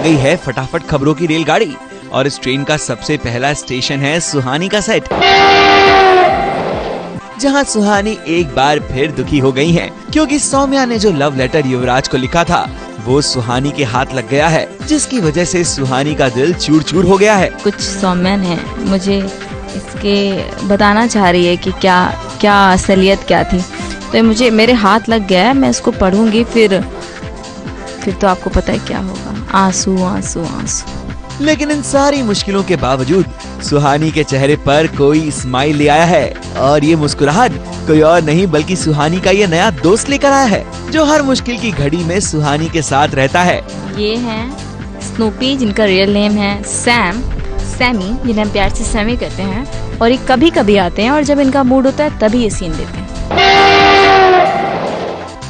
गई है फटाफट खबरों की रेलगाड़ी और इस ट्रेन का सबसे पहला स्टेशन है सुहानी का सेट, जहां सुहानी एक बार फिर दुखी हो गई हैं, क्योंकि सौम्या ने जो लव लेटर युवराज को लिखा था वो सुहानी के हाथ लग गया है, जिसकी वजह से सुहानी का दिल चूर चूर हो गया है। कुछ सौम्या है मुझे इसके बताना चाह रही है कि क्या असलियत क्या थी, तो मुझे मेरे हाथ लग गया है, मैं इसको पढ़ूंगी फिर तो आपको पता है क्या होगा। आंसू आंसू आंसू। लेकिन इन सारी मुश्किलों के बावजूद सुहानी के चेहरे पर कोई स्माइल ले आया है, और ये मुस्कुराहट कोई और नहीं बल्कि सुहानी का ये नया दोस्त लेकर आया है, जो हर मुश्किल की घड़ी में सुहानी के साथ रहता है। ये है स्नूपी, जिनका रियल नेम है सैमी, जिन्हें हम प्यार से सैमी कहते हैं, और ये कभी कभी आते हैं और जब इनका मूड होता है तभी ये सीन देते हैं।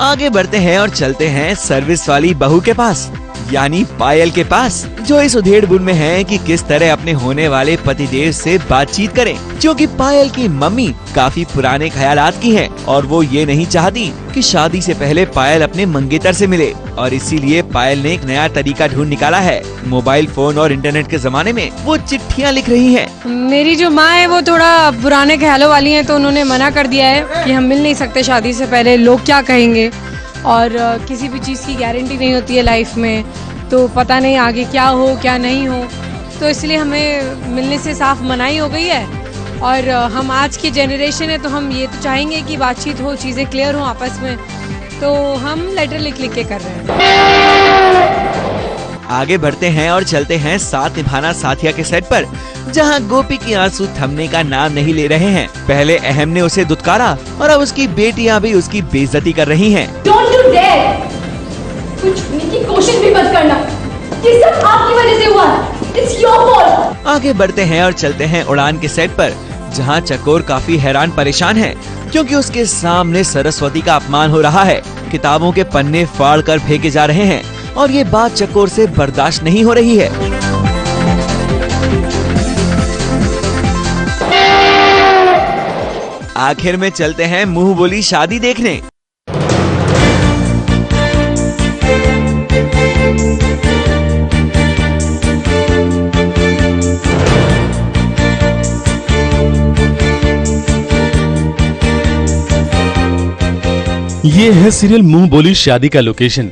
आगे बढ़ते हैं और चलते हैं सर्विस वाली बहू के पास, यानी पायल के पास, जो इस उधेड़-बुन में है कि किस तरह अपने होने वाले पतिदेव से बातचीत करें, क्योंकि पायल की मम्मी काफी पुराने ख्यालात की हैं और वो ये नहीं चाहती कि शादी से पहले पायल अपने मंगेतर से मिले, और इसीलिए पायल ने एक नया तरीका ढूंढ निकाला है। मोबाइल फोन और इंटरनेट के जमाने में वो चिट्ठियाँ लिख रही है। मेरी जो माँ है वो थोड़ा पुराने ख्यालों वाली है, तो उन्होंने मना कर दिया है कि हम मिल नहीं सकते शादी से पहले, लोग क्या कहेंगे, और किसी भी चीज़ की गारंटी नहीं होती है लाइफ में, तो पता नहीं आगे क्या हो क्या नहीं हो, तो इसलिए हमें मिलने से साफ मनाही हो गई है। और हम आज की जनरेशन है तो हम ये तो चाहेंगे कि बातचीत हो, चीज़ें क्लियर हो आपस में, तो हम लेटर लिख के कर रहे हैं। आगे बढ़ते हैं और चलते हैं साथ निभाना साथिया के सेट पर, जहां गोपी की आंसू थमने का नाम नहीं ले रहे हैं। पहले अहम ने उसे दुत्कारा और अब उसकी बेटियां भी उसकी बेइज्जती कर रही हैं। Don't you dare! कुछ छूने की कोशिश भी मत करना, ये सब आपकी वजह से हुआ, It's your fault! आगे बढ़ते हैं और चलते हैं उड़ान के सेट पर, जहां चकोर काफी हैरान परेशान है, क्योंकि उसके सामने सरस्वती का अपमान हो रहा है। किताबों के पन्ने फाड़ कर फेंके जा रहे हैं और ये बात चकोर से बर्दाश्त नहीं हो रही है। आखिर में चलते हैं मुंह बोली शादी देखने। ये है सीरियल मुंह बोली शादी का लोकेशन।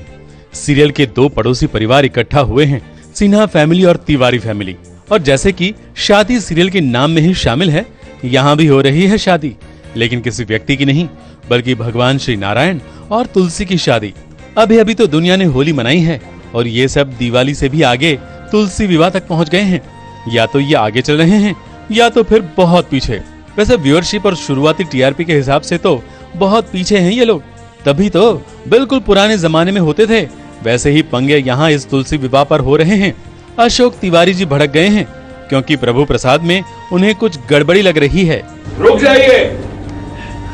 सीरियल के दो पड़ोसी परिवार इकट्ठा हुए हैं, सिन्हा फैमिली और तिवारी फैमिली, और जैसे कि शादी सीरियल के नाम में ही शामिल है, यहाँ भी हो रही है शादी, लेकिन किसी व्यक्ति की नहीं बल्कि भगवान श्री नारायण और तुलसी की शादी। अभी अभी तो दुनिया ने होली मनाई है और ये सब दिवाली से भी आगे तुलसी विवाह तक पहुँच गए हैं। या तो ये आगे चल रहे हैं या तो फिर बहुत पीछे। वैसे व्यूअरशिप और शुरुआती टीआरपी के हिसाब से तो बहुत पीछे हैं ये लोग, तभी तो बिल्कुल पुराने जमाने में होते थे। वैसे ही पंगे यहाँ इस तुलसी विवाह पर हो रहे हैं। अशोक तिवारी जी भड़क गए हैं क्योंकि प्रभु प्रसाद में उन्हें कुछ गड़बड़ी लग रही है। रुक जाइए,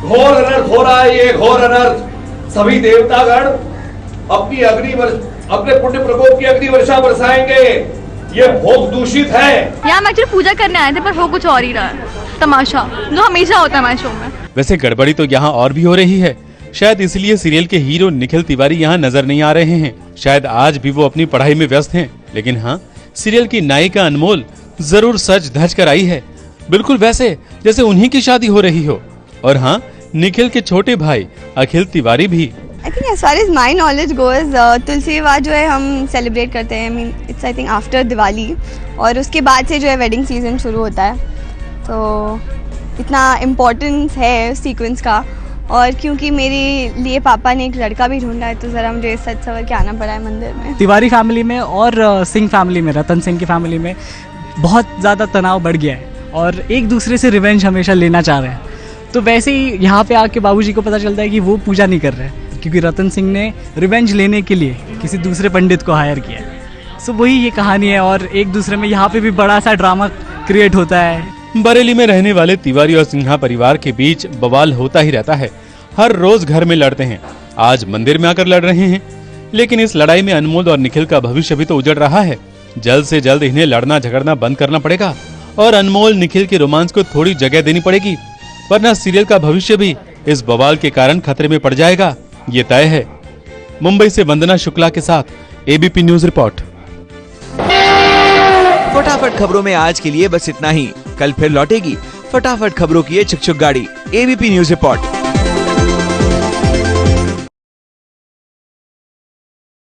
घोर अनर्थ हो रहा है, ये घोर अनर्थ। सभी देवतागण अपने पुण्य प्रकोप की अग्नि वर्षा बरसाएंगे। ये भोग दूषित है। यहाँ हम एक्चुअली पूजा करने आए थे पर हो कुछ और ही रहा है, तमाशा जो हमेशा होता है हमारे शो में। वैसे गड़बड़ी तो यहाँ और भी हो रही है, शायद इसलिए सीरियल के हीरो निखिल तिवारी यहाँ नजर नहीं आ रहे हैं। शायद आज भी वो अपनी पढ़ाई में व्यस्त हैं। लेकिन हाँ, सीरियल की नायिका अनमोल जरूर सज धज कर आई है, बिल्कुल वैसे जैसे उन्हीं की शादी हो रही हो। और हाँ, निखिल के छोटे भाई अखिल तिवारी भी। I think as far as my knowledge goes, तुलसी विवाह जो है हम सेलिब्रेट करते हैं, I mean it's I think after Diwali, और उसके बाद से जो है वेडिंग सीजन शुरू होता है, तो इतना इम्पोर्टेंस है उस सीक्वेंस का। और क्योंकि मेरे लिए पापा ने एक लड़का भी ढूंढा है, तो जरा मुझे सच सवर के आना पड़ा है मंदिर में। तिवारी फैमिली में और सिंह फैमिली में, रतन सिंह की फैमिली में बहुत ज़्यादा तनाव बढ़ गया है और एक दूसरे से रिवेंज हमेशा लेना चाह रहे हैं। तो वैसे ही यहाँ पे आके बाबूजी को पता चलता है कि वो पूजा नहीं कर रहे हैं, क्योंकि रतन सिंह ने रिवेंज लेने के लिए किसी दूसरे पंडित को हायर किया है। सो वही ये कहानी है और एक दूसरे में यहाँ पे भी बड़ा सा ड्रामा क्रिएट होता है। बरेली में रहने वाले तिवारी और सिन्हा परिवार के बीच बवाल होता ही रहता है। हर रोज घर में लड़ते हैं, आज मंदिर में आकर लड़ रहे हैं। लेकिन इस लड़ाई में अनमोल और निखिल का भविष्य भी तो उजड़ रहा है। जल्द से जल्द इन्हें लड़ना झगड़ना बंद करना पड़ेगा और अनमोल निखिल के रोमांस को थोड़ी जगह देनी पड़ेगी, वरना सीरियल का भविष्य भी इस बवाल के कारण खतरे में पड़ जाएगा, ये तय है। मुंबई से वंदना शुक्ला के साथ एबीपी न्यूज रिपोर्ट। फटाफट खबरों में आज के लिए बस इतना ही। कल फिर लौटेगी फटाफट खबरों की ये छुक छुक गाड़ी। ABP news report.